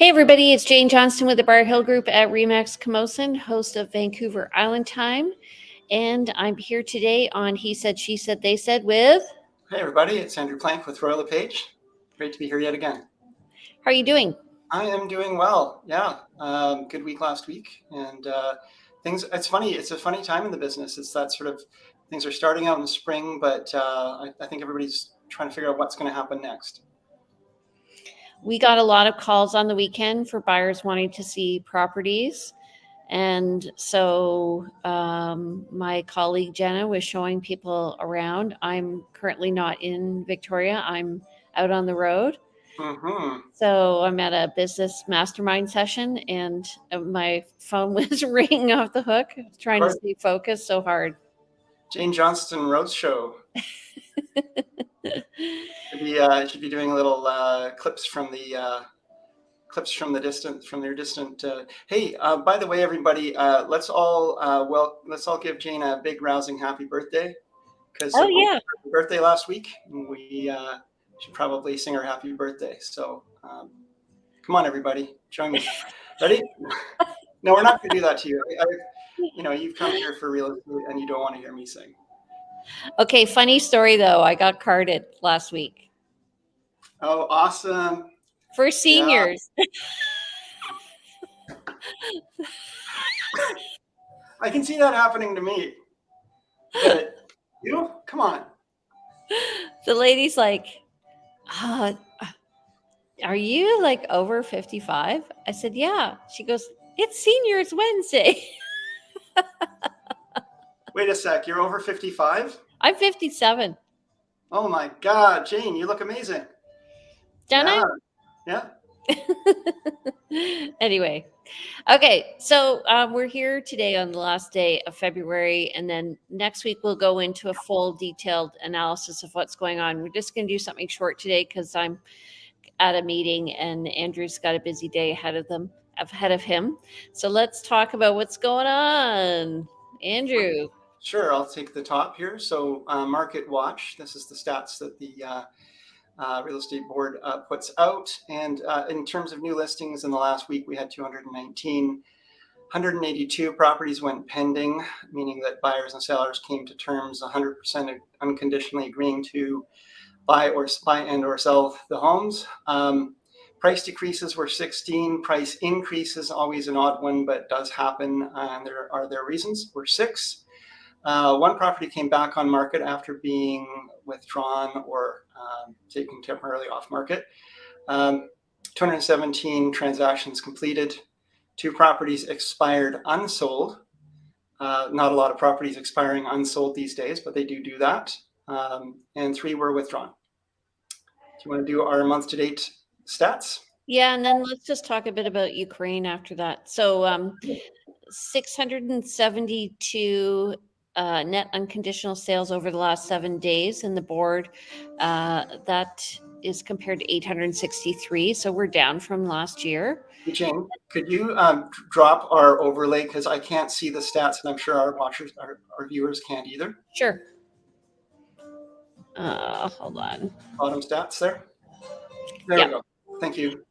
Hey everybody, it's Jane Johnston with the Bar Hill Group at Remax Camosun, host of Vancouver Island Time. And I'm here today on He Said, She Said, They Said with... Hey everybody, it's Andrew Plank with LePage. Great to be here yet again. How are you doing? I am doing well, yeah. Good week last week. And it's funny, it's a funny time in the business. It's that sort of, things are starting out in the spring, but I think everybody's trying to figure out what's going to happen next. We got a lot of calls on the weekend for buyers wanting to see properties. And so my colleague Jenna was showing people around. I'm currently not in Victoria. I'm out on the road. Mm-hmm. So I'm at a business mastermind session and my phone was ringing off the hook, trying to stay focused so hard. Jane Johnston Roadshow. Should be doing little clips from your distant. Hey, by the way, everybody, let's all give Jane a big rousing happy birthday, because yeah, her birthday last week. And we should probably sing her happy birthday. So come on, everybody, join me. Ready? No, we're not going to do that to you. You've come here for real estate, and you don't want to hear me sing. Okay, funny story though. I got carded last week. Oh, awesome! For seniors. Yeah. I can see that happening to me. But you, come on. The lady's like, are you like over 55? I said, yeah. She goes, it's Seniors Wednesday. Wait a sec, you're over 55? I'm 57. Oh my God, Jane, you look amazing. Don't I? Yeah. Anyway, okay, so we're here today on the last day of February, and then next week we'll go into a full detailed analysis of what's going on. We're just going to do something short today because I'm at a meeting and Andrew's got a busy day ahead of him. So let's talk about what's going on. Andrew. Sure, I'll take the top here. So Market Watch, this is the stats that the Real Estate Board puts out. And in terms of new listings in the last week, we had 219. 182 properties went pending, meaning that buyers and sellers came to terms 100% unconditionally agreeing to buy or sell the homes. Price decreases were 16. Price increases, always an odd one, but does happen, and there are reasons, were 6. One property came back on market after being withdrawn or taken temporarily off market. 217 transactions completed. 2 properties expired unsold. Not a lot of properties expiring unsold these days, but they do that. And 3 were withdrawn. Do you want to do our month-to-date stats? Yeah, and then let's just talk a bit about Ukraine after that. So 672 net unconditional sales over the last 7 days in the board. That is compared to 863. So we're down from last year. Hey Jane, could you drop our overlay, because I can't see the stats, and I'm sure our watchers, our viewers can't either. Sure. Hold on. Bottom stats there. There we go. Thank you.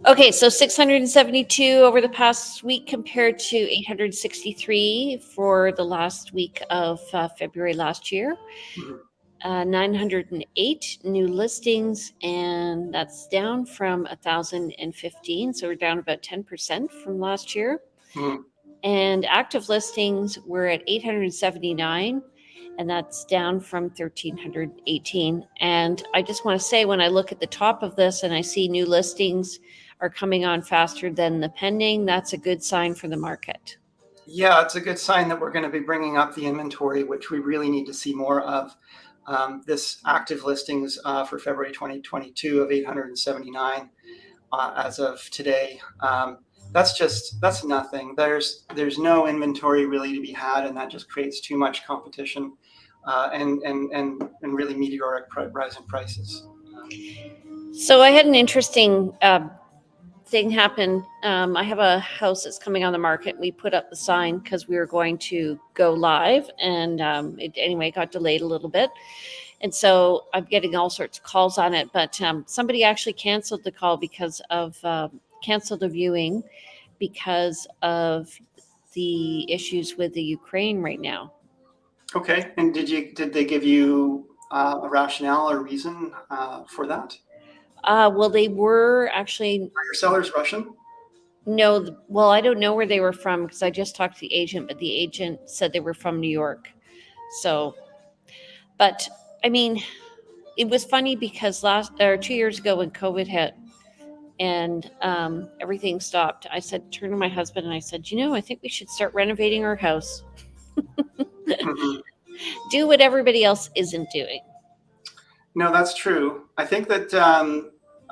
Okay, so 672 over the past week compared to 863 for the last week of February last year. Mm-hmm. 908 new listings, and that's down from 1,015. So we're down about 10% from last year. Mm-hmm. And active listings were at 879. And that's down from 1,318. And I just want to say, when I look at the top of this and I see new listings are coming on faster than the pending, that's a good sign for the market. Yeah, it's a good sign that we're going to be bringing up the inventory, which we really need to see more of. This active listings for February 2022 of 879 as of today. That's nothing. There's no inventory really to be had, and that just creates too much competition and really meteoric rise in prices. So I had an interesting thing happen. I have a house that's coming on the market. We put up the sign because we were going to go live, and it got delayed a little bit. And so I'm getting all sorts of calls on it, but somebody actually canceled the call because of canceled a viewing because of the issues with the Ukraine right now. Okay. And did they give you a rationale or reason for that? Well, they were actually Are your sellers Russian? no. Well, I don't know where they were from because I just talked to the agent, but the agent said they were from New York. So, but I mean, it was funny because 2 years ago when COVID hit and everything stopped, I said, turned to my husband and I said, I think we should start renovating our house. Mm-hmm. Do what everybody else isn't doing. No, that's true. I think that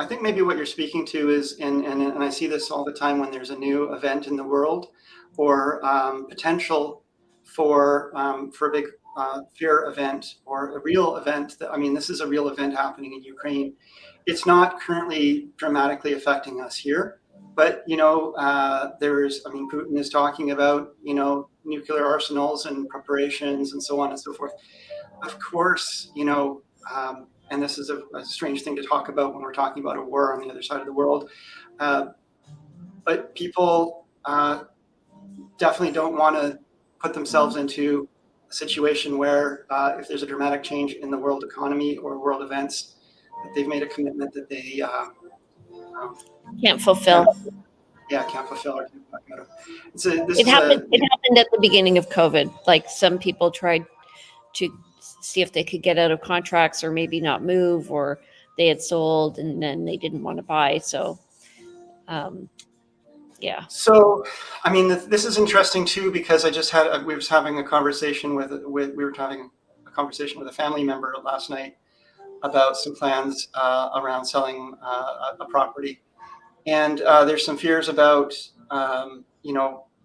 I think maybe what you're speaking to is, and I see this all the time when there's a new event in the world, or potential for a big fear event or a real event. That, I mean, this is a real event happening in Ukraine. It's not currently dramatically affecting us here, but there's. I mean, Putin is talking about nuclear arsenals and preparations and so on and so forth. Of course, and this is a strange thing to talk about when we're talking about a war on the other side of the world. But people definitely don't want to put themselves into a situation where if there's a dramatic change in the world economy or world events, that they've made a commitment that they Can't fulfill. can't fulfill or can't talk about it. It happened at the beginning of COVID. Like some people tried to see if they could get out of contracts or maybe not move, or they had sold and then they didn't want to buy. So, yeah. So, I mean, this is interesting too because I just had we were having a conversation with a family member last night about some plans around selling a property, and there's some fears about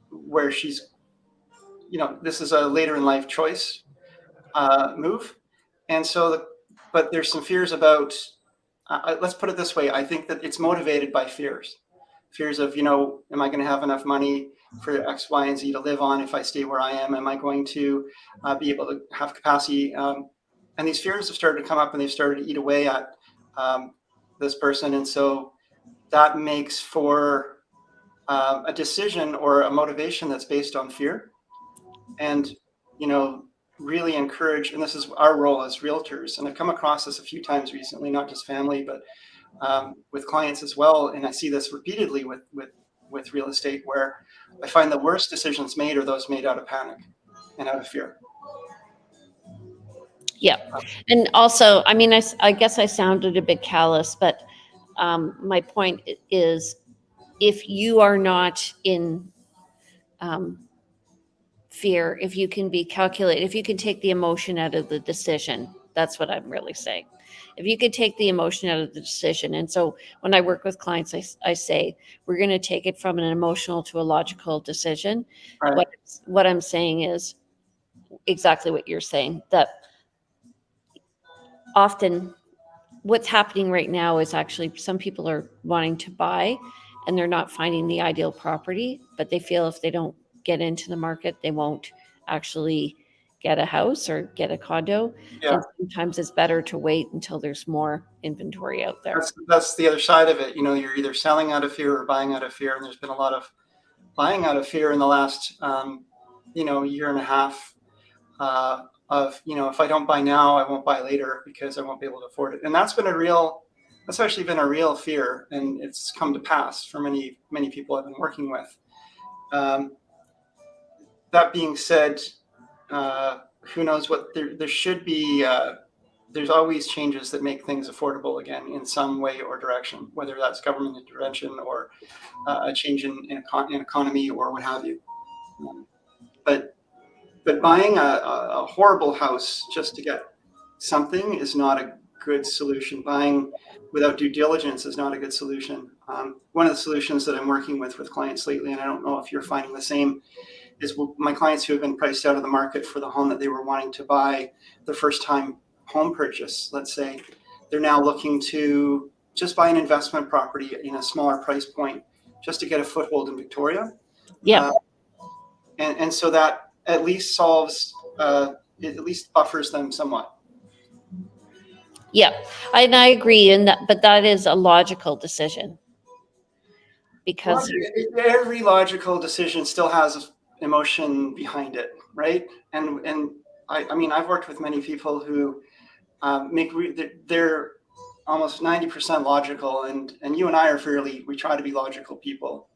where she's this is a later in life choice move, and so but there's some fears about let's put it this way. I think that it's motivated by fears of am I going to have enough money for X, Y, and Z to live on if I stay where I am? Am I going to be able to have capacity? And these fears have started to come up and they've started to eat away at this person, and so that makes for a decision or a motivation that's based on fear. And really encourage, and this is our role as realtors, and I've come across this a few times recently, not just family, but with clients as well. And I see this repeatedly with real estate, where I find the worst decisions made are those made out of panic and out of fear. Yeah. And also, I mean, I guess I sounded a bit callous, but my point is if you are not in fear, if you can be calculated, if you can take the emotion out of the decision, that's what I'm really saying. If you could take the emotion out of the decision. And so when I work with clients, I say, we're going to take it from an emotional to a logical decision. Right. What I'm saying is exactly what you're saying, that often what's happening right now is actually some people are wanting to buy and they're not finding the ideal property, but they feel if they don't get into the market, they won't actually get a house or get a condo. Yeah. And sometimes it's better to wait until there's more inventory out there. That's the other side of it. You're either selling out of fear or buying out of fear. And there's been a lot of buying out of fear in the last, year and a half of, if I don't buy now, I won't buy later because I won't be able to afford it. And that's actually been a real fear. And it's come to pass for many, many people I've been working with. That being said, who knows what there should be. There's always changes that make things affordable again in some way or direction, whether that's government intervention or a change in economy or what have you. But buying a horrible house just to get something is not a good solution. Buying without due diligence is not a good solution. One of the solutions that I'm working with clients lately, and I don't know if you're finding the same, is my clients who have been priced out of the market for the home that they were wanting to buy, the first time home purchase, let's say, they're now looking to just buy an investment property in a smaller price point just to get a foothold in Victoria. Yeah. And so that at least it at least buffers them somewhat. Yeah, and I agree. But that is a logical decision. because every logical decision still has emotion behind it, right? And I mean, I've worked with many people who they're almost 90% logical, and you and I are we try to be logical people.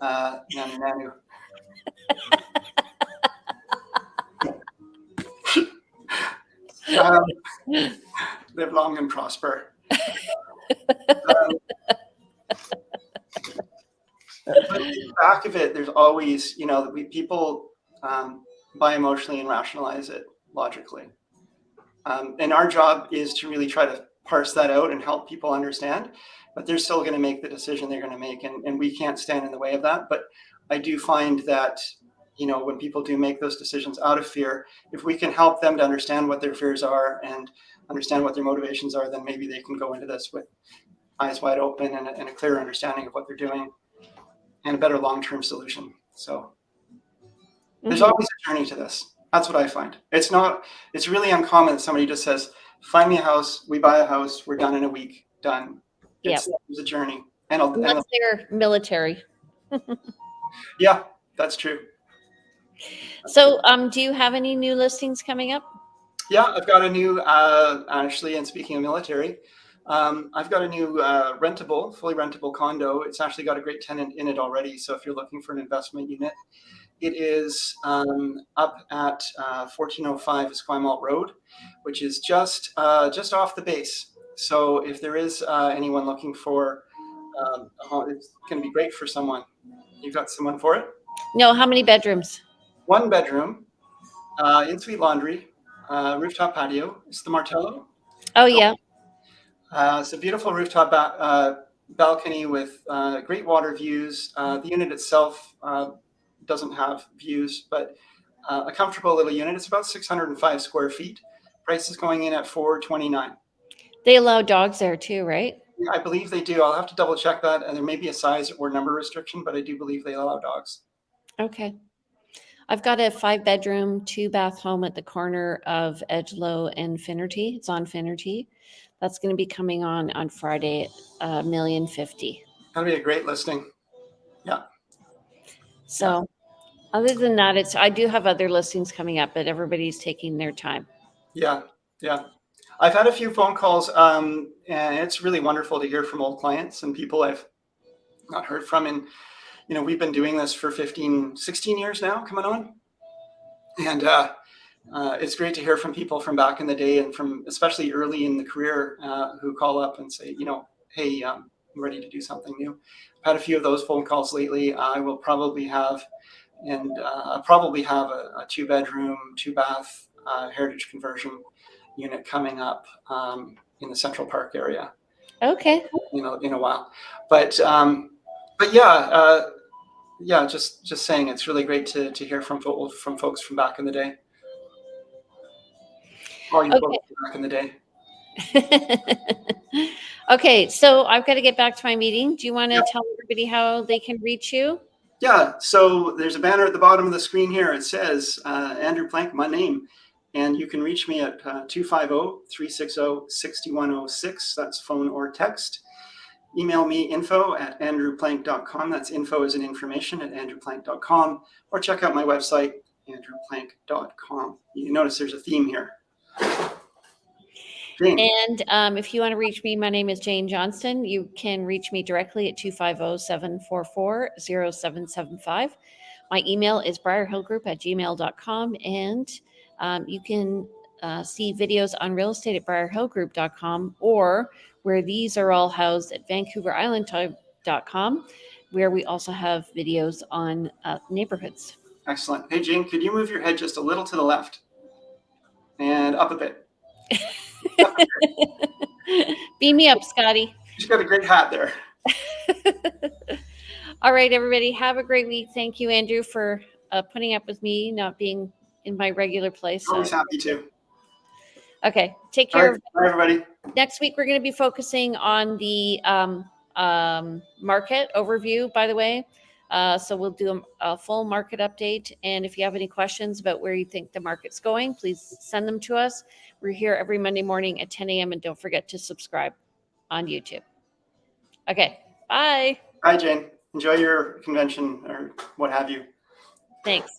Nanu. Live long and prosper. But in the back of it, there's always, people buy emotionally and rationalize it logically. And our job is to really try to parse that out and help people understand, but they're still going to make the decision they're going to make. And we can't stand in the way of that. But I do find that, when people do make those decisions out of fear, if we can help them to understand what their fears are and understand what their motivations are, then maybe they can go into this with eyes wide open and a clear understanding of what they're doing and a better long-term solution. So there's always a journey to this. That's what I find. It's really uncommon that somebody just says, find me a house, we buy a house, we're done in a week, done. It's a journey. Unless they're military. Yeah, that's true. So do you have any new listings coming up? Yeah, I've got a new, actually, and speaking of military, I've got a new fully rentable condo. It's actually got a great tenant in it already. So if you're looking for an investment unit, it is up at 1405 Esquimalt Road, which is just off the base. So if there is anyone looking for a home, it's going to be great for someone. You've got someone for it? No, how many bedrooms? 1 bedroom, in-suite laundry, rooftop patio. It's the Martello. Oh, yeah. It's a beautiful rooftop balcony with great water views. The unit itself doesn't have views, but a comfortable little unit. It's about 605 square feet. Price is going in at $429. They allow dogs there too, right? I believe they do. I'll have to double check that, and there may be a size or number restriction, but I do believe they allow dogs. Okay. I've got a 5-bedroom, 2-bath home at the corner of Edgelow and Finnerty. It's on Finnerty. That's going to be coming on Friday at $1,050,000. That'll be a great listing. Yeah. So other than that, I do have other listings coming up, but everybody's taking their time. Yeah. I've had a few phone calls, and it's really wonderful to hear from old clients and people I've not heard from. And, we've been doing this for 15, 16 years now coming on. And it's great to hear from people from back in the day and from especially early in the career who call up and say, hey, I'm ready to do something new. I've had a few of those phone calls lately. I will probably have a 2-bedroom, 2-bath heritage conversion unit coming up in the Central Park area. Okay. In a while, but yeah, just saying, it's really great to hear from folks from back in the day. All you folks from back in the day. Okay, so I've got to get back to my meeting. Do you want to tell everybody how they can reach you? Yeah, so there's a banner at the bottom of the screen here. It says Andrew Plank, my name, and you can reach me at 250-360-6106. That's phone or text. Email me info@andrewplank.com. That's info as in information at andrewplank.com, or check out my website, andrewplank.com. You notice there's a theme here. Jane. And if you want to reach me, my name is Jane Johnston. You can reach me directly at 250-744-0775. My email is briarhillgroup@gmail.com, and you can see videos on real estate at briarhillgroup.com, or where these are all housed at vancouverisland.com, where we also have videos on neighborhoods. Excellent. Hey, Jane, could you move your head just a little to the left and up a bit? Beam me up, Scotty. She's got a great hat there. All right, everybody. Have a great week. Thank you, Andrew, for putting up with me not being in my regular place. Always happy to. Okay. Take care. Bye, everybody. Next week, we're going to be focusing on the market overview, by the way. So we'll do a full market update. And if you have any questions about where you think the market's going, please send them to us. We're here every Monday morning at 10 a.m. And don't forget to subscribe on YouTube. Okay. Bye. Bye, Jane. Enjoy your convention or what have you. Thanks.